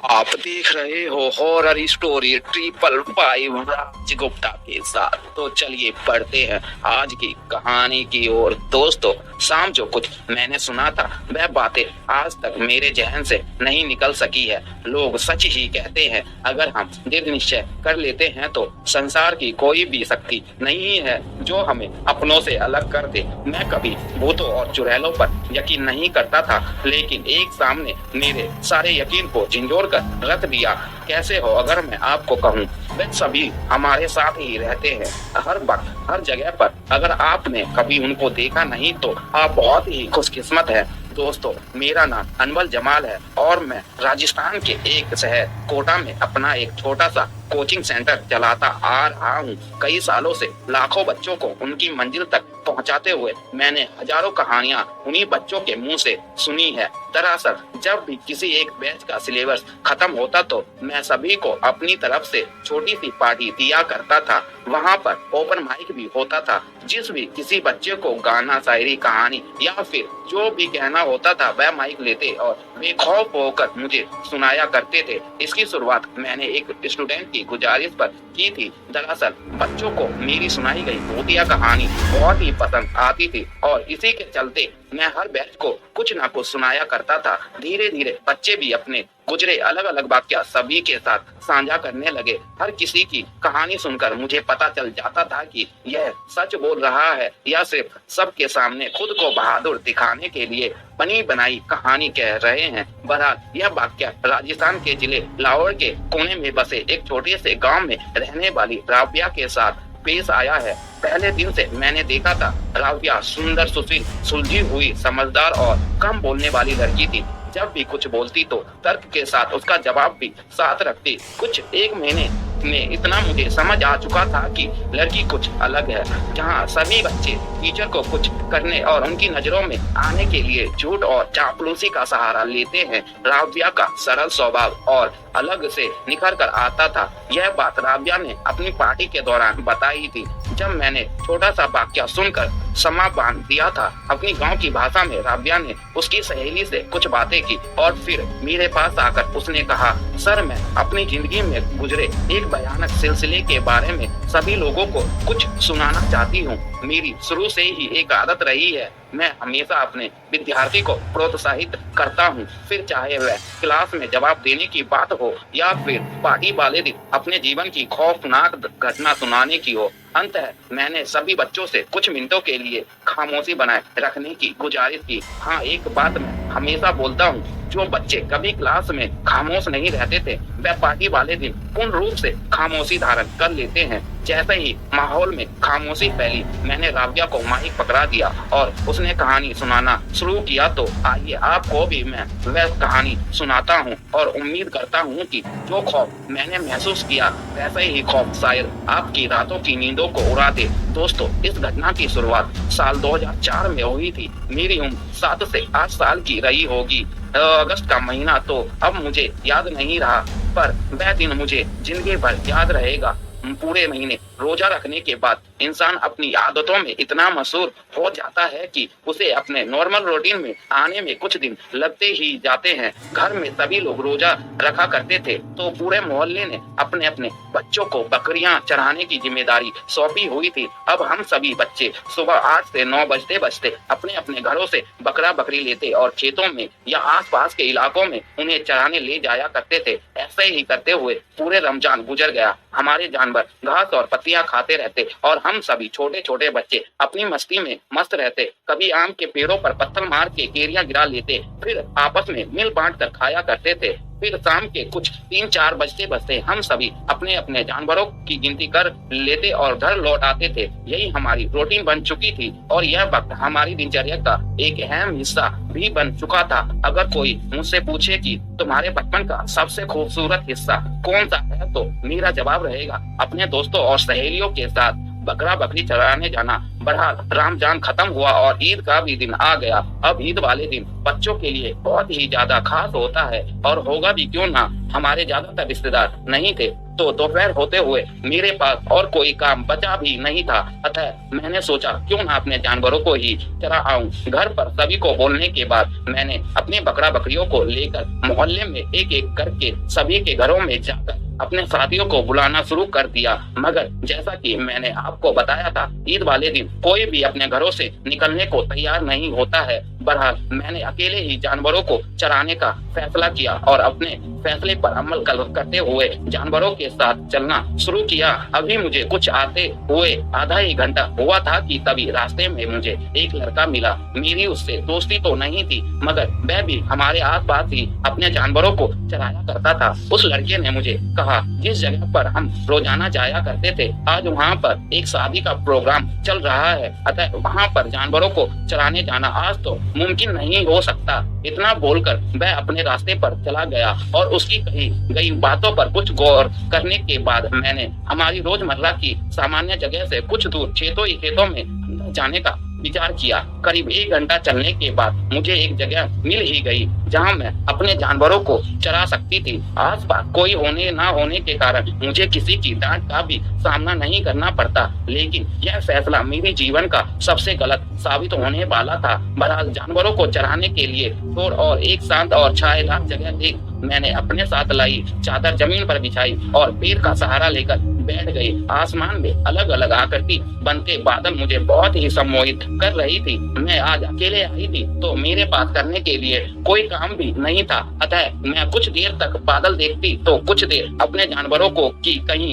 आप देख रहे हो हॉरर स्टोरी 555 राज गुप्ता के साथ। तो चलिए पढ़ते हैं आज की कहानी की ओर। दोस्तों, शाम जो कुछ मैंने सुना था वह बातें आज तक मेरे जहन से नहीं निकल सकी है। लोग सच ही कहते हैं, अगर हम दृढ़ निश्चय कर लेते हैं तो संसार की कोई भी शक्ति नहीं है जो हमें अपनों से अलग कर दे। मैं कभी भूतों और चुड़ैलों पर यकीन नहीं करता था, लेकिन एक सामने मेरे सारे यकीन को झिंझोर कर रख दिया। कैसे हो अगर मैं आपको कहूँ, वे सभी हमारे साथ ही रहते हैं, हर वक्त हर जगह पर। अगर आपने कभी उनको देखा नहीं तो आप बहुत ही खुशकिस्मत हैं। दोस्तों, मेरा नाम अनवल जमाल है और मैं राजस्थान के एक शहर कोटा में अपना एक छोटा सा कोचिंग सेंटर चलाता आ रहा हूँ। कई सालों से लाखों बच्चों को उनकी मंजिल तक पहुँचाते हुए मैंने हजारों कहानियाँ उन्हीं बच्चों के मुंह से सुनी है। दरअसल जब भी किसी एक बैच का सिलेबस खत्म होता तो मैं सभी को अपनी तरफ से छोटी सी पार्टी दिया करता था। वहाँ पर ओपन माइक भी होता था। जिस भी किसी बच्चे को गाना, शायरी, कहानी या फिर जो भी कहना होता था वह माइक लेते और बेखौफ होकर मुझे सुनाया करते थे। इसकी शुरुआत मैंने एक स्टूडेंट की गुजारिश पर की थी। दरअसल बच्चों को मेरी सुनाई गई भूतिया कहानी बहुत ही पसंद आती थी और इसी के चलते मैं हर बैच को कुछ ना कुछ सुनाया करता था। धीरे धीरे बच्चे भी अपने गुजरे अलग अलग वाक्य सभी के साथ साझा करने लगे। हर किसी की कहानी सुनकर मुझे पता चल जाता था कि यह सच बोल रहा है या सिर्फ सबके सामने खुद को बहादुर दिखाने के लिए बनी बनाई कहानी कह रहे हैं। बहरहाल यह वाक्य राजस्थान के जिले लाहौर के कोने में बसे एक छोटे से गांव में रहने वाली राबिया के साथ पेश आया है। पहले दिन से मैंने देखा था, राबिया सुंदर, सुशील, सुलझी हुई, समझदार और कम बोलने वाली लड़की थी। जब भी कुछ बोलती तो तर्क के साथ उसका जवाब भी साथ रखती। कुछ एक महीने में इतना मुझे समझ आ चुका था कि लड़की कुछ अलग है। जहाँ सभी बच्चे टीचर को कुछ करने और उनकी नजरों में आने के लिए झूठ और चापलूसी का सहारा लेते हैं, राबिया का सरल स्वभाव और अलग से निखर कर आता था। यह बात राबिया ने अपनी पार्टी के दौरान बताई थी। जब मैंने छोटा सा वाक्य सुनकर समा बांध दिया था, अपनी गांव की भाषा में राबिया ने उसकी सहेली से कुछ बातें की और फिर मेरे पास आकर उसने कहा, सर, मैं अपनी जिंदगी में गुजरे एक भयानक सिलसिले के बारे में सभी लोगों को कुछ सुनाना चाहती हूँ। मेरी शुरू से ही एक आदत रही है, मैं हमेशा अपने विद्यार्थी को प्रोत्साहित करता हूँ, फिर चाहे वह क्लास में जवाब देने की बात हो या फिर पार्टी वाले दिन अपने जीवन की खौफनाक घटना सुनाने की हो। अंततः मैंने सभी बच्चों से कुछ मिनटों के लिए खामोशी बनाए रखने की गुजारिश की। हाँ, एक बात मैं हमेशा बोलता हूँ, जो बच्चे कभी क्लास में खामोश नहीं रहते थे वह पार्टी वाले दिन पूर्ण रूप से खामोशी धारण कर लेते हैं। जैसे ही माहौल में खामोशी फैली, मैंने राबिया को माइक पकड़ा दिया और उसने कहानी सुनाना शुरू किया। तो आइए आपको भी मैं वह कहानी सुनाता हूँ और उम्मीद करता हूँ कि जो खौफ मैंने महसूस किया वैसे ही खौफ शायद आपकी रातों की नींदों को उड़ा दे। दोस्तों, इस घटना की शुरुआत साल 2004 में हुई थी। मेरी उम्र 7 से 8 साल की रही होगी। अगस्त का महीना तो अब मुझे याद नहीं रहा, पर वह दिन मुझे जिंदगी भर याद रहेगा। पूरे महीने रोजा रखने के बाद इंसान अपनी आदतों में इतना मशहूर हो जाता है कि उसे अपने नॉर्मल रूटीन में आने में कुछ दिन लगते ही जाते हैं। घर में सभी लोग रोजा रखा करते थे तो पूरे मोहल्ले ने अपने अपने बच्चों को बकरियां चढ़ाने की जिम्मेदारी सौंपी हुई थी। अब हम सभी बच्चे सुबह 8 से 9 बजते बजते अपने अपने घरों से बकरा बकरी लेते और खेतों में या आसपास के इलाकों में उन्हें चराने ले जाया करते थे। ऐसे ही करते हुए पूरे रमजान गुजर गया। हमारे जानवर घास और पत्तियां खाते रहते और हम सभी छोटे छोटे बच्चे अपनी मस्ती में मस्त रहते। कभी आम के पेड़ों पर पत्थर मार के केरियां गिरा लेते, फिर आपस में मिल बांट कर खाया करते थे। फिर शाम के कुछ 3-4 बजते बजते हम सभी अपने अपने जानवरों की गिनती कर लेते और घर लौट आते थे। यही हमारी रूटीन बन चुकी थी और यह वक्त हमारी दिनचर्या का एक अहम हिस्सा भी बन चुका था। अगर कोई मुझसे पूछे कि तुम्हारे बचपन का सबसे खूबसूरत हिस्सा कौन सा है, तो मेरा जवाब रहेगा अपने दोस्तों और सहेलियों के साथ बकरा बकरी चराने जाना। बहरहाल रमजान खत्म हुआ और ईद का भी दिन आ गया। अब ईद वाले दिन बच्चों के लिए बहुत ही ज्यादा खास होता है और होगा भी क्यों ना, हमारे ज्यादातर रिश्तेदार नहीं थे तो दोपहर होते हुए मेरे पास और कोई काम बचा भी नहीं था। अतः मैंने सोचा क्यों ना अपने जानवरों को ही चरा आऊं। घर पर सभी को बोलने के बाद मैंने अपने बकरा बकरियों को लेकर मोहल्ले में एक एक करके सभी के घरों में जाकर अपने साथियों को बुलाना शुरू कर दिया। मगर जैसा कि मैंने आपको बताया था, ईद वाले दिन कोई भी अपने घरों से निकलने को तैयार नहीं होता है। बहरहाल मैंने अकेले ही जानवरों को चराने का फैसला किया और अपने फैसले पर अमल करते हुए जानवरों के साथ चलना शुरू किया। अभी मुझे कुछ आते हुए आधा ही घंटा हुआ था कि तभी रास्ते में मुझे एक लड़का मिला। मेरी उससे दोस्ती तो नहीं थी, मगर वह भी हमारे आसपास ही अपने जानवरों को चराया करता था। उस लड़के ने मुझे कहा, जिस जगह पर हम रोजाना जाया करते थे, आज वहाँ पर एक शादी का प्रोग्राम चल रहा है, अतः वहाँ पर जानवरों को चराने जाना आज तो मुमकिन नहीं हो सकता। इतना बोलकर वह अपने रास्ते पर चला गया और उसकी कही गई बातों पर कुछ गौर करने के बाद मैंने हमारी रोजमर्रा की सामान्य जगह से कुछ दूर खेतों में जाने का विचार किया। करीब 1 घंटा चलने के बाद मुझे एक जगह मिल ही गई जहां मैं अपने जानवरों को चरा सकती थी। आसपास कोई होने ना होने के कारण मुझे किसी की डांट का भी सामना नहीं करना पड़ता, लेकिन यह फैसला मेरे जीवन का सबसे गलत साबित होने वाला था। बहरहाल जानवरों को चराने के लिए छोड़ और एक शांत और छायादार जगह देख मैंने अपने साथ लाई चादर जमीन पर बिछाई और पेड़ का सहारा लेकर बैठ गई। आसमान में अलग अलग आकृति बनते बादल मुझे बहुत ही सम्मोहित कर रही थी। मैं आज अकेले आई थी तो मेरे पास करने के लिए कोई काम भी नहीं था, अतः मैं कुछ देर तक बादल देखती तो कुछ देर अपने जानवरों को कि कहीं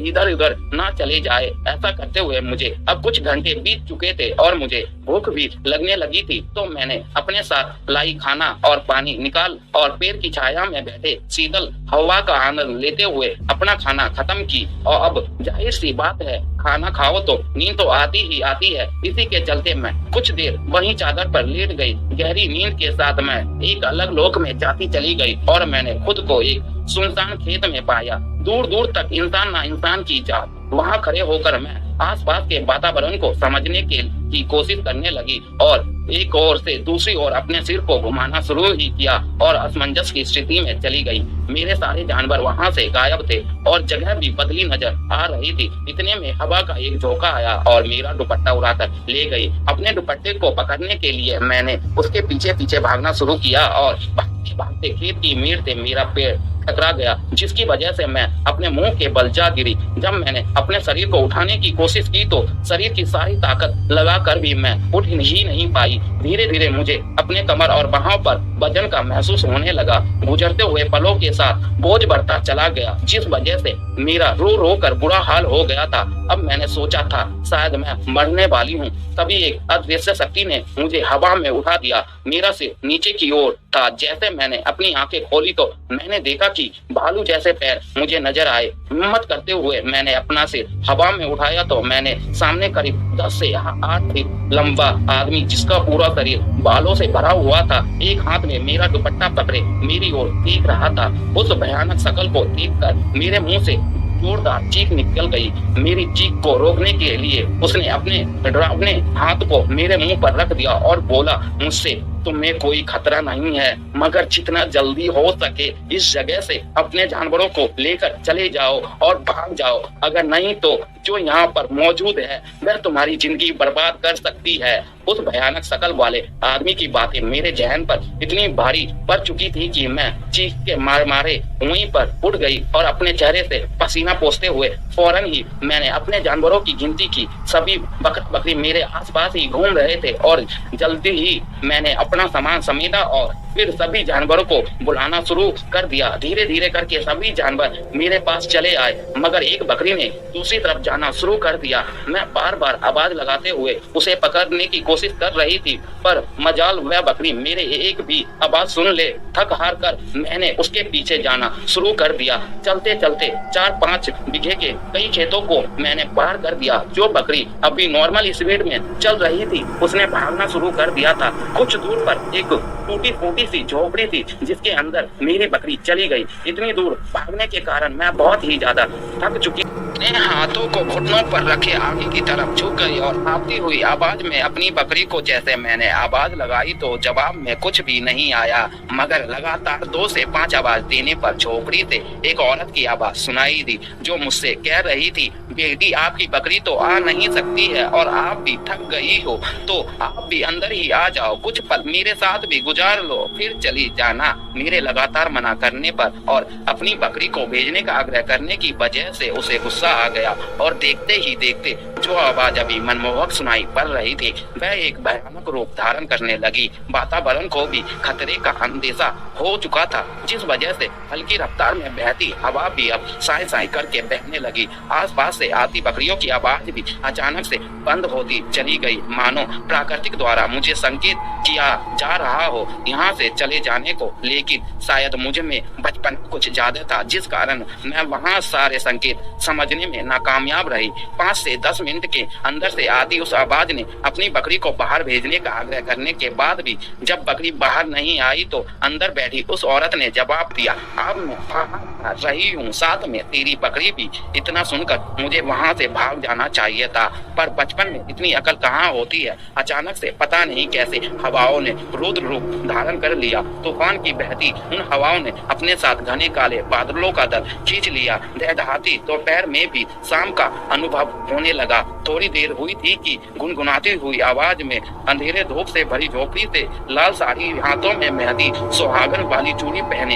इधर उधर ना चले जाए। ऐसा करते हुए मुझे अब कुछ घंटे बीत चुके थे और मुझे भूख भी लगने लगी थी, तो मैंने अपने साथ लाई खाना और पानी निकाल और पेड़ की छाया में बैठे शीतल हवा का आनंद लेते हुए अपना खाना खत्म की। और अब जाहिर सी बात है, खाना खाओ तो नींद तो आती ही आती है। इसी के चलते मैं कुछ देर वहीं चादर पर लेट गई। गहरी नींद के साथ मैं एक अलग लोक में जाती चली गई और मैंने खुद को एक सुनसान खेत में पाया। दूर दूर तक इंसान ना इंसान की जात। वहाँ खड़े होकर मैं आसपास के वातावरण को समझने की कोशिश करने लगी और एक ओर से दूसरी ओर अपने सिर को घुमाना शुरू ही किया और असमंजस की स्थिति में चली गई। मेरे सारे जानवर वहाँ से गायब थे और जगह भी बदली नजर आ रही थी। इतने में हवा का एक झोंका आया और मेरा दुपट्टा उड़ाकर ले गई। अपने दुपट्टे को पकड़ने के लिए मैंने उसके पीछे पीछे भागना शुरू किया और भागते भागते खेत की मेड़ से मेरा पैर टकरा गया, जिसकी वजह से मैं अपने मुंह के बल जा गिरी। जब मैंने अपने शरीर को उठाने की कोशिश की तो शरीर की सारी ताकत लगाकर भी मैं उठ ही नहीं पाई। धीरे धीरे मुझे अपने कमर और बाहों पर वजन का महसूस होने लगा। गुजरते हुए पलों के साथ बोझ बढ़ता चला गया, जिस वजह से मेरा रो रो कर बुरा हाल हो गया था। अब मैंने सोचा था शायद मैं मरने वाली हूँ, तभी एक अदृश्य शक्ति ने मुझे हवा में उठा दिया। मेरा सिर नीचे की ओर था। जैसे मैंने अपनी आंखें खोली तो मैंने देखा कि भालू जैसे पैर मुझे नजर आए। हिम्मत करते हुए मैंने अपना सिर हवा में उठाया तो मैंने सामने करीब 10 से 8 फीट लंबा आदमी, जिसका पूरा शरीर बालों से भरा हुआ था, एक हाथ में मेरा दुपट्टा पकड़े मेरी ओर देख रहा था। उस भयानक शकल को देखकर मेरे मुंह से जोरदार चीख निकल गई। मेरी चीख को रोकने के लिए उसने अपने डरावने हाथ को मेरे मुंह पर रख दिया और बोला मुझसे, तुम्हें कोई खतरा नहीं है, मगर जितना जल्दी हो सके इस जगह से अपने जानवरों को लेकर चले जाओ और भाग जाओ। अगर नहीं तो जो यहाँ पर मौजूद है वह तुम्हारी जिंदगी बर्बाद कर सकती है। उस भयानक शकल वाले आदमी की बातें मेरे जहन पर इतनी भारी पड़ चुकी थी कि मैं चीख के मारे वहीं पर उठ गई और अपने चेहरे से पसीना पोंछते हुए फौरन ही मैंने अपने जानवरों की गिनती की। सभी बकरी मेरे आसपास ही घूम रहे थे और जल्दी ही मैंने अपना सामान समेटा और फिर सभी जानवरों को बुलाना शुरू कर दिया। धीरे धीरे करके सभी जानवर मेरे पास चले आए, मगर एक बकरी ने दूसरी तरफ जाना शुरू कर दिया। मैं बार बार आवाज लगाते हुए उसे पकड़ने की कोशिश कर रही थी, पर मजाल वह बकरी मेरे एक भी आवाज सुन ले। थक हार कर मैंने उसके पीछे जाना शुरू कर दिया। चलते चलते 4-5 बीघे के कई खेतों को मैंने पार कर दिया। जो बकरी अभी नॉर्मल स्पीड में चल रही थी उसने भागना शुरू कर दिया था। कुछ दूर पर एक टूटी फूटी सी झोपड़ी थी जिसके अंदर मेरी बकरी चली गई। इतनी दूर भागने के कारण मैं बहुत ही ज्यादा थक चुकी, अपने हाथों को घुटनों पर रखे आगे की तरफ झुक गई और आती हुई आवाज में अपनी बकरी को जैसे मैंने आवाज लगाई तो जवाब में कुछ भी नहीं आया, मगर लगातार 2 से 5 आवाज देने पर झोपड़ी से एक औरत की आवाज सुनाई दी जो मुझसे कह रही थी, बेटी आपकी बकरी तो आ नहीं सकती है और आप भी थक गई हो तो आप भी अंदर ही आ जाओ, कुछ पल मेरे साथ भी गुजार लो फिर चली जाना। मेरे लगातार मना करने पर और अपनी बकरी को भेजने का आग्रह करने की वजह से उसे गुस्सा आ गया और देखते ही देखते जो आवाज अभी मनमोहक सुनाई पड़ रही थी वह एक भयानक रूप धारण करने लगी। वातावरण को भी खतरे का अंदेशा हो चुका था जिस वजह से हल्की रफ्तार में बहती हवा भी अब साए साए करके बहने लगी। आसपास से आती बकरियों की आवाज भी अचानक से बंद होती चली गई, मानो प्राकृतिक द्वारा मुझे संकेत किया जा रहा हो यहाँ से चले जाने को। लेकिन शायद मुझ में बचपन कुछ ज्यादा था जिस कारण मैं वहाँ सारे संकेत समझने में नाकामयाब रही। 5 से 10 मिनट के अंदर से आती उस आवाज ने अपनी बकरी को बाहर भेजने का आग्रह करने के बाद भी जब बकरी बाहर नहीं आई तो अंदर बैठी उस औरत ने जवाब दिया, अब मैं आ रही हूँ, साथ में तेरी बकरी भी। इतना सुनकर मुझे वहाँ से भाग जाना चाहिए था पर बचपन में इतनी अकल कहाँ होती है। अचानक से पता नहीं कैसे हवाओं ने रुद्र रूप धारण कर लिया। तूफान की बहती उन हवाओं ने अपने साथ घने काले बादलों का दल खींच लिया। दहदहाती दोपहर में भी शाम का अनुभव होने लगा। थोड़ी देर हुई थी कि गुनगुनाती हुई आवाज में अंधेरे धूप से भरी झोपड़ी से लाल साड़ी, हाथों में मेहंदी, सुहागन वाली चूड़ी पहने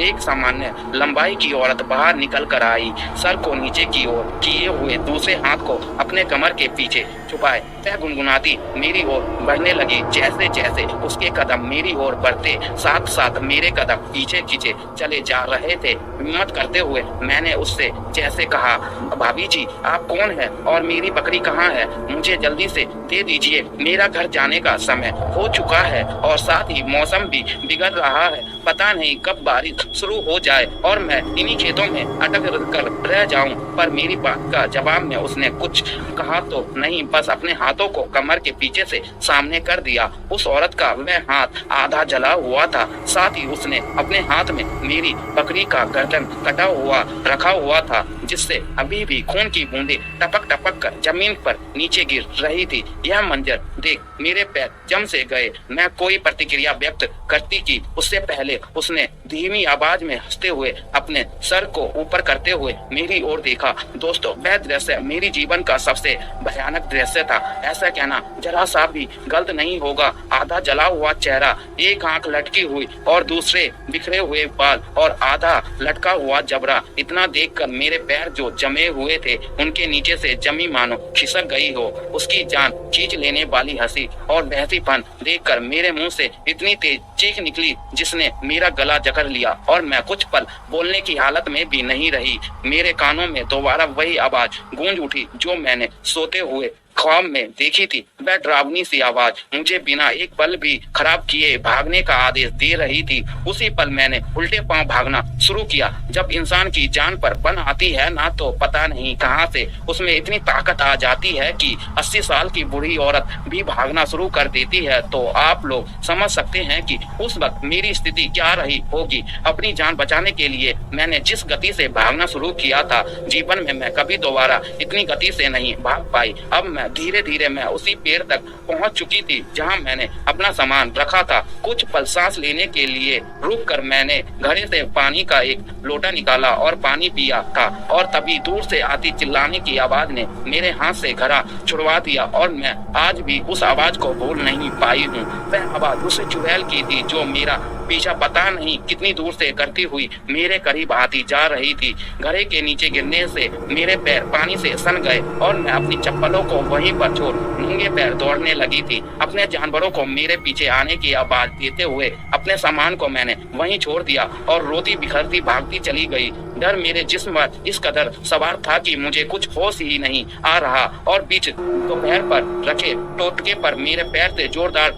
एक सामान्य लंबाई की औरत बाहर निकल कर आई। सर को नीचे की ओर किए हुए दूसरे हाथ को अपने कमर के पीछे छुपाए वह गुनगुनाती मेरी ओर बढ़ने लगी। जैसे जैसे उसके कदम मेरी ओर बढ़ते साथ साथ मेरे कदम पीछे खींचे चले जा रहे थे। हिम्मत करते हुए मैंने उससे जैसे कहा, भाभी जी आप कौन है और मेरी बकरी कहाँ है? मुझे जल्दी से दे दीजिए, मेरा घर जाने का समय हो चुका है और साथ ही मौसम भी बिगड़ रहा है। पता नहीं कब बारिश शुरू हो जाए और मैं इन्हीं खेतों में अटक कर रह जाऊं। पर मेरी बात का जवाब में उसने कुछ कहा तो नहीं, बस अपने हाथों को कमर के पीछे से सामने कर दिया। उस औरत का वह हाथ आधा जला हुआ था, साथ ही उसने अपने हाथ में मेरी बकरी का गर्दन कटा हुआ रखा हुआ था जिससे अभी भी खून की बूंदें टपक टपक कर जमीन पर नीचे गिर रही थी। यह मंजर देख मेरे पैर जम से गए। मैं कोई प्रतिक्रिया व्यक्त करती की उससे पहले उसने धीमी आवाज में हंसते हुए अपने सर को ऊपर करते हुए मेरी ओर देखा। दोस्तों वह दृश्य मेरी जीवन का सबसे भयानक दृश्य था। ऐसा कहना जरा सा भी गलत नहीं होगा। आधा जला हुआ चेहरा, एक आंख लटकी हुई और दूसरे बिखरे हुए बाल और आधा लटका हुआ जबड़ा। इतना देखकर मेरे पैर जो जमे हुए थे उनके नीचे से जमी मानो खिसक गई हो। उसकी जान खींच लेने वाली हंसी और बहसीपन देखकर मेरे मुंह से इतनी तेज चीख निकली जिसने मेरा गला जकड़ लिया और मैं कुछ पल बोलने की हालत में भी नहीं रही। मेरे कानों में दोबारा वही आवाज गूंज उठी जो मैंने सोते हुए ख्वाब में देखी थी। वह डरावनी सी आवाज मुझे बिना एक पल भी खराब किए भागने का आदेश दे रही थी। उसी पल मैंने उल्टे पांव भागना शुरू किया। जब इंसान की जान पर बन आती है ना तो पता नहीं कहां से उसमें इतनी ताकत आ जाती है कि 80 साल की बूढ़ी औरत भी भागना शुरू कर देती है। तो आप लोग समझ सकते हैं कि उस वक्त मेरी स्थिति क्या रही होगी। अपनी जान बचाने के लिए मैंने जिस गति से भागना शुरू किया था जीवन में मैं कभी दोबारा इतनी गति से नहीं भाग पाई। अब धीरे धीरे मैं उसी पेड़ तक पहुंच चुकी थी जहां मैंने अपना सामान रखा था। कुछ पल सांस लेने के लिए रुक कर मैंने घड़े से पानी का एक लोटा निकाला और पानी पिया था और तभी दूर से आती चिल्लाने की आवाज ने मेरे हाथ से घड़ा छुड़वा दिया और मैं आज भी उस आवाज को भूल नहीं पाई हूँ। वह आवाज उस चुड़ैल की थी जो मेरा पीछा पता नहीं कितनी दूर से करती हुई मेरे करीब आती जा रही थी। घड़े के नीचे गिरने से मेरे पैर पानी से सन गए और मैं अपनी चप्पलों को वहीं पर छोड़ नंगे पैर दौड़ने लगी थी। अपने जानवरों को मेरे पीछे आने की आवाज देते हुए अपने सामान को मैंने वहीं छोड़ दिया और रोती बिखरती भागती चली गई। डर मेरे जिस्म पर इस कदर सवार था कि मुझे कुछ होश ही नहीं आ रहा और बीच दोपहर पर रखे टोटके पर मेरे पैर से जोरदार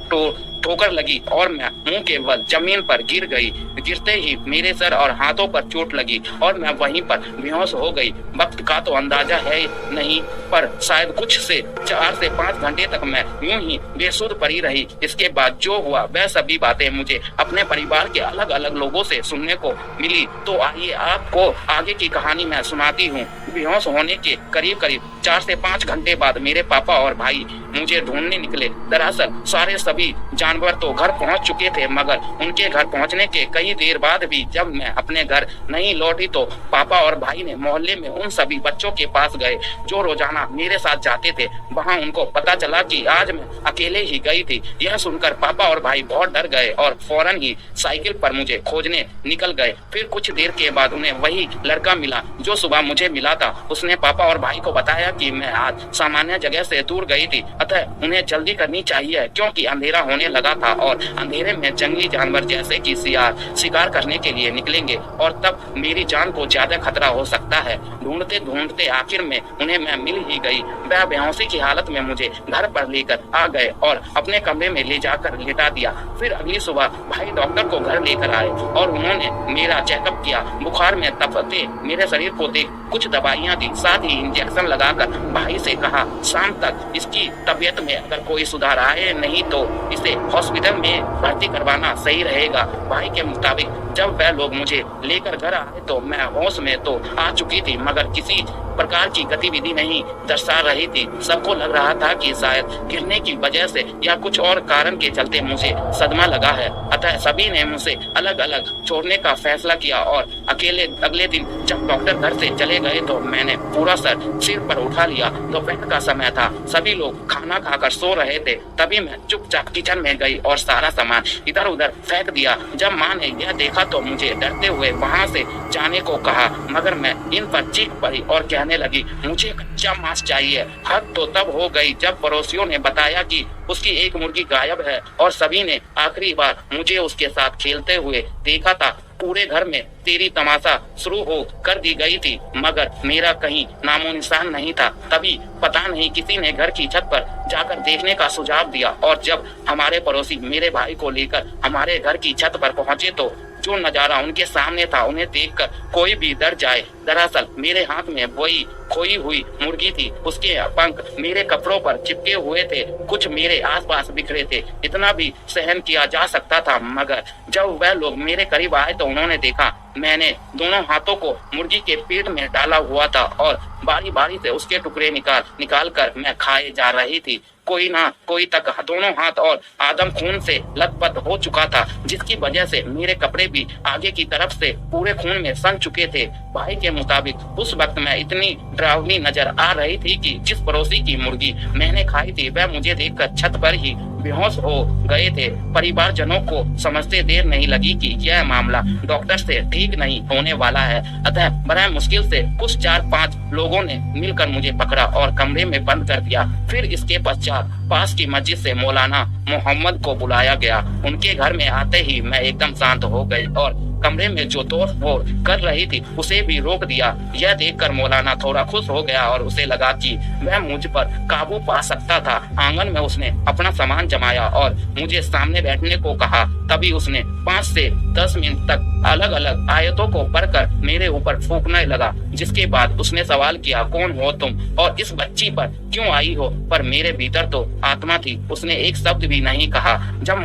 ठोकर लगी और मैं मुंह के बल जमीन पर गिर गई। गिरते ही मेरे सर और हाथों पर चोट लगी और मैं वहीं पर बेहोश हो गई। वक्त का तो अंदाजा है नहीं, पर शायद कुछ से 4 से 5 घंटे तक मैं यूं ही बेसुध पड़ी रही। इसके बाद जो हुआ वह सभी बातें मुझे अपने परिवार के अलग अलग लोगों से सुनने को मिली। तो आइए आपको आगे की कहानी मैं सुनाती हूँ। बेहोश होने के करीब करीब 4 से 5 घंटे बाद मेरे पापा और भाई मुझे ढूंढने निकले। दरअसल सारे सभी जानवर तो घर पहुंच चुके थे, मगर उनके घर पहुंचने के कई देर बाद भी जब मैं अपने घर नहीं लौटी तो पापा और भाई ने मोहल्ले में उन सभी बच्चों के पास गए जो रोजाना मेरे साथ जाते थे। वहां उनको पता चला कि आज मैं अकेले ही गई थी। यह सुनकर पापा और भाई बहुत डर गए और फौरन ही साइकिल पर मुझे खोजने निकल गए। फिर कुछ देर के बाद उन्हें वही लड़का मिला जो सुबह मुझे मिला था। उसने पापा और भाई को बताया कि मैं आज सामान्य जगह से दूर गई थी, अतः उन्हें जल्दी करनी चाहिए क्योंकि अंधेरा होने लगा था और अंधेरे में जंगली जानवर जैसे कि सियार शिकार करने के लिए निकलेंगे और तब मेरी जान को ज्यादा खतरा हो सकता है। ढूंढते ढूंढते आखिर में उन्हें मैं मिल ही गई। वह बेहोशी की हालत में मुझे घर पर लेकर आ गए और अपने कमरे में ले जाकर लेटा दिया। फिर अगली सुबह भाई डॉक्टर को घर लेकर आए और उन्होंने मेरा चेकअप किया। बुखार में तपते मेरे शरीर को देख कुछ दवाइयां दी, साथ ही इंजेक्शन लगाकर भाई से कहा शाम तक इसकी तबीयत में अगर कोई सुधार आए नहीं तो इसे हॉस्पिटल में भर्ती करवाना सही रहेगा। भाई के मुताबिक जब वह लोग मुझे लेकर घर आए तो मैं होश में तो आ चुकी थी, मगर किसी प्रकार की गतिविधि नहीं दर्शा रही थी। सबको लग रहा था कि शायद गिरने की वजह से या कुछ और कारण के चलते मुझे सदमा लगा है। अतः सभी ने मुझे अलग अलग छोड़ने का फैसला किया और अगले दिन जब डॉक्टर घर से चले गए तो मैंने पूरा सर सिर पर उठा लिया। दोपहर का समय था, सभी लोग खाना खाकर सो रहे थे। तभी मैं चुपचाप किचन में गई और सारा सामान इधर उधर फेंक दिया। जब माँ ने यह देखा तो मुझे डरते हुए वहाँ से जाने को कहा, मगर मैं इन पर चीख पड़ी और कहने लगी मुझे कच्चा मांस चाहिए। हद तो तब हो गई जब पड़ोसियों ने बताया कि उसकी एक मुर्गी गायब है और सभी ने आखिरी बार मुझे उसके साथ खेलते हुए देखा था। पूरे घर में तेरी तमाशा शुरू हो कर दी गई थी, मगर मेरा कहीं नामो निशान नहीं था। तभी पता नहीं किसी ने घर की छत पर जाकर देखने का सुझाव दिया और जब हमारे पड़ोसी मेरे भाई को लेकर हमारे घर की छत पर पहुंचे तो जो नजारा उनके सामने था उन्हें देखकर कोई भी डर जाए। दरअसल मेरे हाथ में वही खोई हुई मुर्गी थी। उसके पंख मेरे कपड़ों पर चिपके हुए थे, कुछ मेरे आसपास बिखरे थे। इतना भी सहन किया जा सकता था, मगर जब वह लोग मेरे करीब आए तो उन्होंने देखा मैंने दोनों हाथों को मुर्गी के पेट में डाला हुआ था और बारी बारी से उसके टुकड़े निकाल कर मैं खाए जा रही थी। कोई ना कोई तक दोनों हाथ और आदम खून से लथपथ हो चुका था, जिसकी वजह से मेरे कपड़े भी आगे की तरफ से पूरे खून में सन चुके थे। भाई के मुताबिक उस वक्त मैं इतनी डरावनी नजर आ रही थी कि जिस पड़ोसी की मुर्गी मैंने खाई थी वह मुझे देखकर छत पर ही बेहोश हो गए थे। परिवारजनों को समझते देर नहीं लगी कि यह मामला डॉक्टर से ठीक नहीं होने वाला है। अतः बड़ा मुश्किल से कुछ 4-5 लोगों ने मिलकर मुझे पकड़ा और कमरे में बंद कर दिया। फिर इसके पश्चात पास की मस्जिद से मौलाना मोहम्मद को बुलाया गया। उनके घर में आते ही मैं एकदम शांत हो गई और कमरे में जो तोड़ फोड़ कर रही थी उसे भी रोक दिया। यह देखकर मौलाना थोड़ा खुश हो गया और उसे लगा कि वह मुझ पर काबू पा सकता था। आंगन में उसने अपना सामान जमाया और मुझे सामने बैठने को कहा। तभी उसने 5 से 10 मिनट तक अलग अलग आयतों को पढ़कर मेरे ऊपर फूंकने लगा, जिसके बाद उसने सवाल किया कौन हो तुम और इस बच्ची पर क्यों आई हो? पर मेरे भीतर तो आत्मा थी, उसने एक शब्द भी नहीं कहा। जब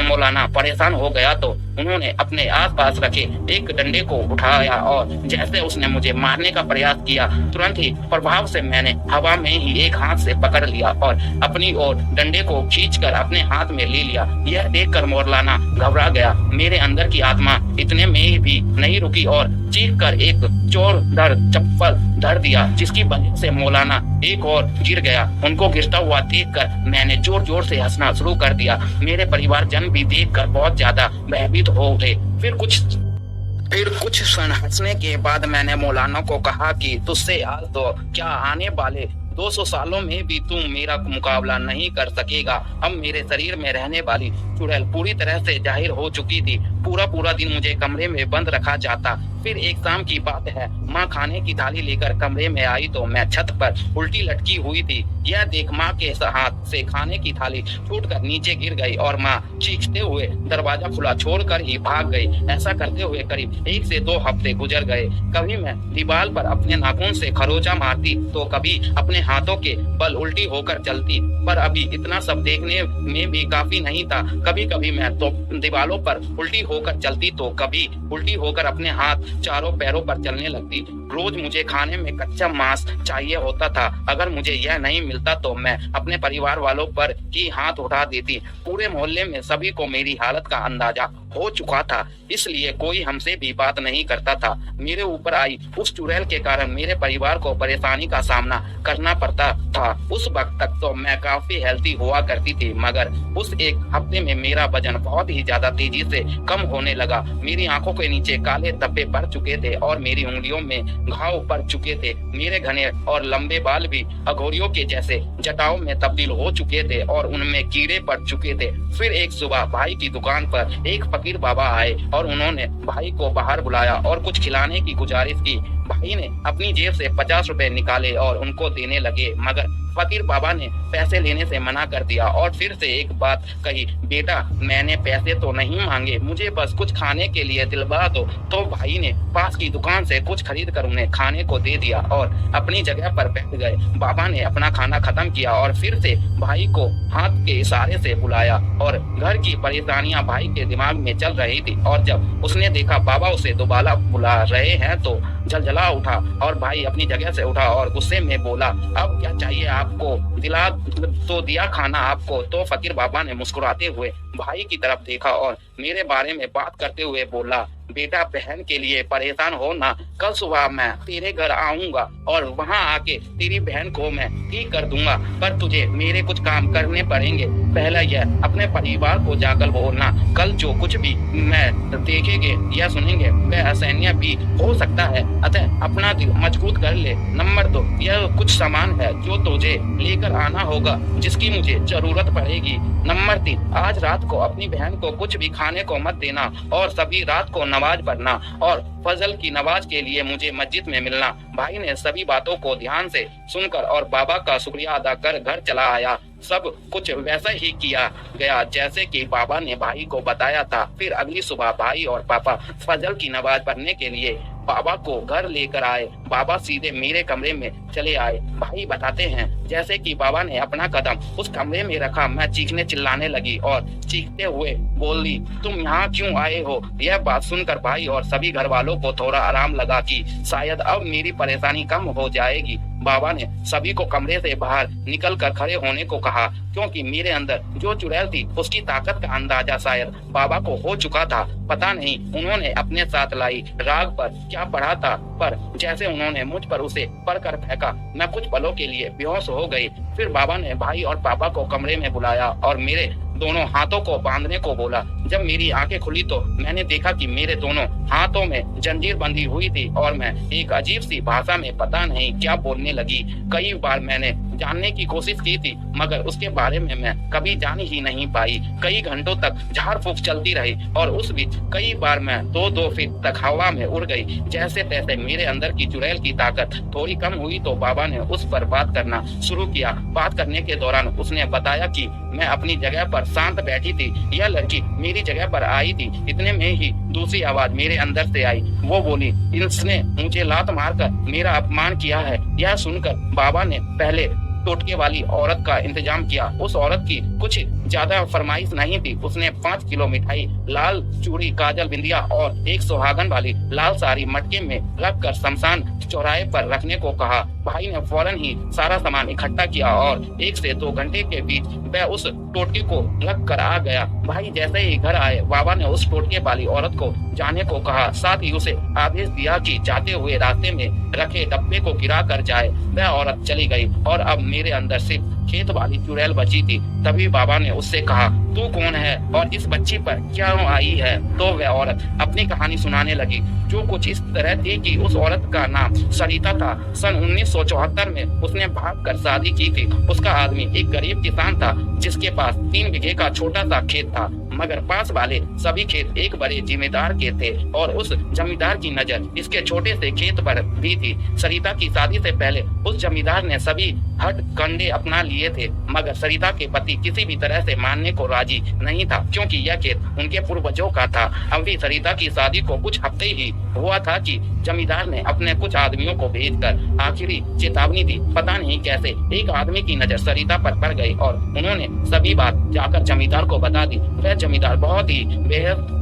मौलाना परेशान हो गया तो उन्होंने अपने आसपास रखे एक डंडे को उठाया और जैसे उसने मुझे मारने का प्रयास किया, तुरंत ही प्रभाव से मैंने हवा में ही एक हाथ से पकड़ लिया और अपनी ओर डंडे को खींचकर अपने हाथ में ले लिया। यह देखकर मौलाना घबरा गया। मेरे अंदर की आत्मा इतने में भी नहीं रुकी और चीख कर एक जोरदार चप्पल धर दिया, जिसकी वजह से मौलाना एक और गिर गया। उनको गिरता हुआ देखकर मैंने जोर जोर से हंसना शुरू कर दिया। मेरे परिवारजन भी देखकर बहुत ज्यादा भयभीत हो गए। फिर कुछ क्षण हंसने के बाद मैंने मौलाना को कहा कि तुझसे आज तो क्या आने वाले 200 सालों में भी तुम मेरा मुकाबला नहीं कर सकेगा। अब मेरे शरीर में रहने वाली चुड़ैल पूरी तरह से जाहिर हो चुकी थी। पूरा पूरा दिन मुझे कमरे में बंद रखा जाता। फिर एक शाम की बात है, माँ खाने की थाली लेकर कमरे में आई तो मैं छत पर उल्टी लटकी हुई थी। यह देख माँ के हाथ से खाने की थाली टूटकर नीचे गिर गई और माँ चीखते हुए दरवाजा खुला छोड़कर ही भाग गई। ऐसा करते हुए करीब 1 से 2 हफ्ते गुजर गए। कभी मैं दीवार पर अपने नाखून से खरोंचा मारती तो कभी अपने हाथों के बल उल्टी होकर चलती, पर अभी इतना सब देखने में भी काफी नहीं था। कभी कभी मैं तो दीवारों पर उल्टी होकर चलती तो कभी उल्टी होकर अपने हाथ चारों पैरों पर चलने लगती। रोज मुझे खाने में कच्चा मांस चाहिए होता था। अगर मुझे यह नहीं मिलता तो मैं अपने परिवार वालों पर ही हाथ उठा देती। पूरे मोहल्ले में सभी को मेरी हालत का अंदाजा हो चुका था, इसलिए कोई हमसे भी बात नहीं करता था। मेरे ऊपर आई उस चुड़ैल के कारण मेरे परिवार को परेशानी का सामना करना पड़ता था। उस वक्त तक तो मैं काफी हेल्थी हुआ करती थी, मगर उस एक हफ्ते में मेरा वजन बहुत ही ज्यादा तेजी से कम होने लगा। मेरी आंखों के नीचे काले धब्बे पड़ चुके थे और मेरी उंगलियों में घाव पड़ चुके थे। मेरे घने और लंबे बाल भी अघोरियों के जैसे जटाओं में तब्दील हो चुके थे और उनमें कीड़े पड़ चुके थे। फिर एक सुबह भाई की दुकान पर एक फकीर बाबा आए और उन्होंने भाई को बाहर बुलाया और कुछ खिलाने की गुजारिश की। भाई ने अपनी जेब से 50 रुपए निकाले और उनको देने लगे, मगर फकीर बाबा ने पैसे लेने से मना कर दिया और फिर से एक बात कही, बेटा मैंने पैसे तो नहीं मांगे, मुझे बस कुछ खाने के लिए दिलवा दो। तो भाई ने पास की दुकान से कुछ खरीद कर उन्हें खाने को दे दिया और अपनी जगह पर बैठ गए। बाबा ने अपना खाना खत्म किया और फिर से भाई को हाथ के इशारे से बुलाया और घर की परेशानियां भाई के दिमाग में चल रही थी। और जब उसने देखा बाबा उसे दोबारा बुला रहे हैं तो झलझला उठा और भाई अपनी जगह से उठा और गुस्से में बोला, अब क्या चाहिए आपको, दिला तो दिया खाना आपको। तो फकीर बाबा ने मुस्कुराते हुए भाई की तरफ देखा और मेरे बारे में बात करते हुए बोला, बेटा बहन के लिए परेशान हो ना, कल सुबह मैं तेरे घर आऊंगा और वहां आके तेरी बहन को मैं ठीक कर दूंगा, पर तुझे मेरे कुछ काम करने पड़ेंगे। पहला यह अपने परिवार को जाकर बोलना, कल जो कुछ भी मैं देखेंगे या सुनेंगे वह असहनीय भी हो सकता है, अतः अपना दिल मजबूत कर ले। नंबर 2, यह कुछ सामान है जो तुझे लेकर आना होगा जिसकी मुझे जरूरत पड़ेगी। नंबर 3, आज रात को अपनी बहन को कुछ भी खाने को मत देना और सभी रात को नमाज पढ़ना और फजल की नमाज के लिए मुझे मस्जिद में मिलना। भाई ने सभी बातों को ध्यान से सुनकर और बाबा का शुक्रिया अदा कर घर चला आया। सब कुछ वैसा ही किया गया जैसे कि बाबा ने भाई को बताया था। फिर अगली सुबह भाई और पापा फजल की नमाज पढ़ने के लिए बाबा को घर लेकर आए। बाबा सीधे मेरे कमरे में चले आए। भाई बताते हैं, जैसे कि बाबा ने अपना कदम उस कमरे में रखा, मैं चीखने चिल्लाने लगी और चीखते हुए बोली, तुम यहाँ क्यों आए हो? यह बात सुनकर भाई और सभी घर वालों को थोड़ा आराम लगा कि शायद अब मेरी परेशानी कम हो जाएगी। बाबा ने सभी को कमरे से बाहर निकलकर खड़े होने को कहा, क्योंकि मेरे अंदर जो चुड़ैल थी उसकी ताकत का अंदाजा शायद बाबा को हो चुका था। पता नहीं उन्होंने अपने साथ लाई राग पर क्या पढ़ा था, पर जैसे उन्होंने मुझ पर उसे पढ़कर फेंका, मैं कुछ पलों के लिए बेहोश हो गई। फिर बाबा ने भाई और पापा को कमरे में बुलाया और मेरे दोनों हाथों को बांधने को बोला। जब मेरी आंखें खुली तो मैंने देखा कि मेरे दोनों हाथों में जंजीर बंधी हुई थी और मैं एक अजीब सी भाषा में पता नहीं क्या बोलने लगी। कई बार मैंने जानने की कोशिश की थी, मगर उसके बारे में मैं कभी जान ही नहीं पाई। कई घंटों तक झाड़ फूक चलती रही और उस बीच कई बार मैं 2-2 फीट तक हवा में उड़ गई। जैसे तैसे मेरे अंदर की चुड़ैल की ताकत थोड़ी कम हुई तो बाबा ने उस पर बात करना शुरू किया। बात करने के दौरान उसने बताया कि मैं अपनी जगह पर शांत बैठी थी, यह लड़की मेरी जगह पर आई थी। इतने में ही दूसरी आवाज मेरे अंदर से आई। वो बोली, इसने मुझे लात मारकर मेरा अपमान किया है। यह सुनकर बाबा ने पहले टोटके वाली औरत का इंतजाम किया। उस औरत की कुछ ज्यादा फरमाइश नहीं थी। उसने 5 किलो मिठाई, लाल चूड़ी, काजल, बिंदिया और एक सुहागन वाली लाल साड़ी मटके में रखकर शमशान चौराहे पर रखने को कहा। भाई ने फौरन ही सारा सामान इकट्ठा किया और 1 से 2 घंटे के बीच वह उस टोटके को रख कर आ गया। भाई जैसे ही घर आए, बाबा ने उस टोटके वाली औरत को जाने को कहा, साथ ही उसे आदेश दिया कि जाते हुए रास्ते में रखे डब्बे को गिरा कर जाए। वह औरत चली गई और अब मेरे अंदर सिर्फ खेत वाली चुड़ैल बची थी। तभी बाबा ने उससे कहा, तू कौन है और इस बच्ची पर क्या आई है? तो वह औरत अपनी कहानी सुनाने लगी, जो कुछ इस तरह थी कि उस औरत का नाम सरिता था। सन 1974 में उसने भागकर शादी की थी। उसका आदमी एक गरीब किसान था जिसके पास 3 बीघे का छोटा सा खेत था। मगर पास वाले सभी खेत एक बड़े जिम्मेदार के थे और उस जमींदार की नजर इसके छोटे से खेत पर भी थी। सरिता की शादी से पहले उस जमींदार ने सभी हट कंडे अपना लिए थे, मगर सरिता के पति किसी भी तरह से मानने को राजी नहीं था, क्योंकि यह खेत उनके पूर्वजों का था। अभी सरिता की शादी को कुछ हफ्ते ही हुआ था कि जमींदार ने अपने कुछ आदमियों को भेजकर आखिरी चेतावनी दी। पता नहीं कैसे एक आदमी की नजर सरिता पर पड़ गई और उन्होंने सभी बात जाकर जमींदार को बता दी। वह जमींदार बहुत ही बेहद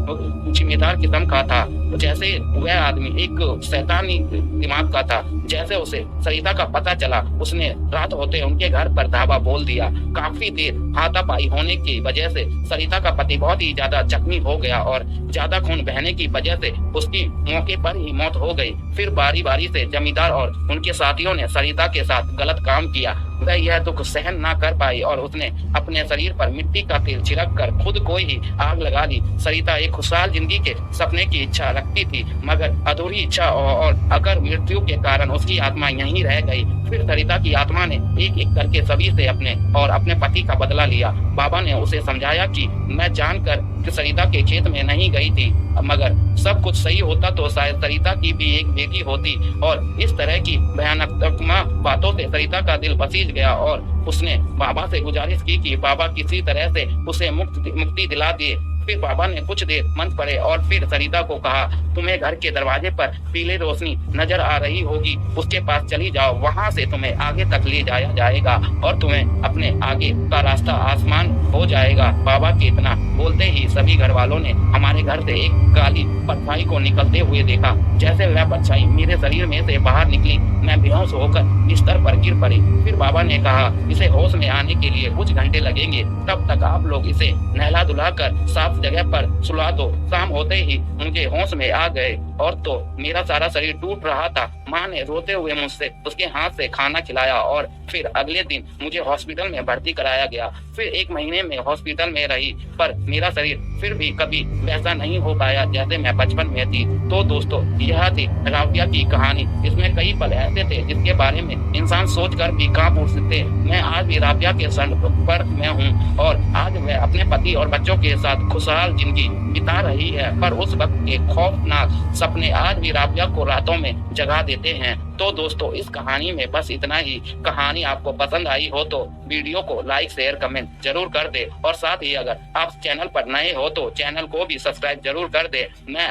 जिम्मेदार किस्म का था, जैसे वह आदमी एक शैतानी दिमाग का था। जैसे उसे सरिता का पता चला, उसने रात होते उनके घर पर धावा बोल दिया। काफी देर हाथापाई होने की वजह से सरिता का पति बहुत ही ज्यादा जख्मी हो गया और ज्यादा खून बहने की वजह से उसकी मौके पर ही मौत हो गई। फिर बारी बारी से जमींदार और उनके साथियों ने सरिता के साथ गलत काम किया। वह यह दुख सहन न कर पाई और उसने अपने शरीर पर मिट्टी का तेल छिड़क कर खुद को ही आग लगा ली। सरिता एक खुशहाल जिंदगी के सपने की इच्छा रखती थी, मगर अधूरी इच्छा और अगर मृत्यु के कारण उसकी आत्मा यहीं रह गई। फिर सरिता की आत्मा ने एक एक करके सभी से अपने और अपने पति का बदला लिया। बाबा ने उसे समझाया कि मैं जानकर कि सरिता के खेत में नहीं गई थी, मगर सब कुछ सही होता तो शायद सरिता की भी एक बेटी होती। और इस तरह की भयानक बातों से सरिता का दिल बसीज गया और उसने बाबा से गुजारिश की कि बाबा किसी तरह से उसे मुक्ति दिला दिए। फिर बाबा ने कुछ देर मंत्र पढ़े और फिर सरिता को कहा, तुम्हें घर के दरवाजे पर पीले रोशनी नजर आ रही होगी, उसके पास चली जाओ। वहां से तुम्हें आगे तक ले जाया जाएगा और तुम्हें अपने आगे का रास्ता आसमान हो जाएगा। बाबा के इतना बोलते ही सभी घर वालों ने हमारे घर से एक काली परछाई को निकलते हुए देखा। जैसे वह परछाई मेरे शरीर में से बाहर निकली, मैं बेहोश होकर बिस्तर पर गिर पड़ी। फिर बाबा ने कहा, इसे होश में आने के लिए कुछ घंटे लगेंगे, तब तक आप लोग इसे नहला धुला कर साफ जगह पर सुला दो। शाम होते ही उनके होश में आ गए और तो मेरा सारा शरीर टूट रहा था। माँ ने रोते हुए मुझसे उसके हाथ से खाना खिलाया और फिर अगले दिन मुझे हॉस्पिटल में भर्ती कराया गया। फिर 1 महीने में हॉस्पिटल में रही, पर मेरा शरीर फिर भी कभी वैसा नहीं हो पाया जैसे मैं बचपन में थी। तो दोस्तों, यह थी राबिया की कहानी। इसमें कई पल ऐसे थे जिसके बारे में इंसान सोचकर भी कांप उठते। मैं आज भी राबिया के संपर्क में हूँ और आज वह अपने पति और बच्चों के साथ खुशहाल जिंदगी बिता रही है, पर उस वक्त के खौफनाक सपने आज भी राबिया को रातों में जगा देते हैं। तो दोस्तों, इस कहानी में बस इतना ही। कहानी आपको पसंद आई हो तो वीडियो को लाइक शेयर कमेंट जरूर कर दे और साथ ही अगर आप चैनल पर नए हो तो चैनल को भी सब्सक्राइब जरूर कर दे। मैं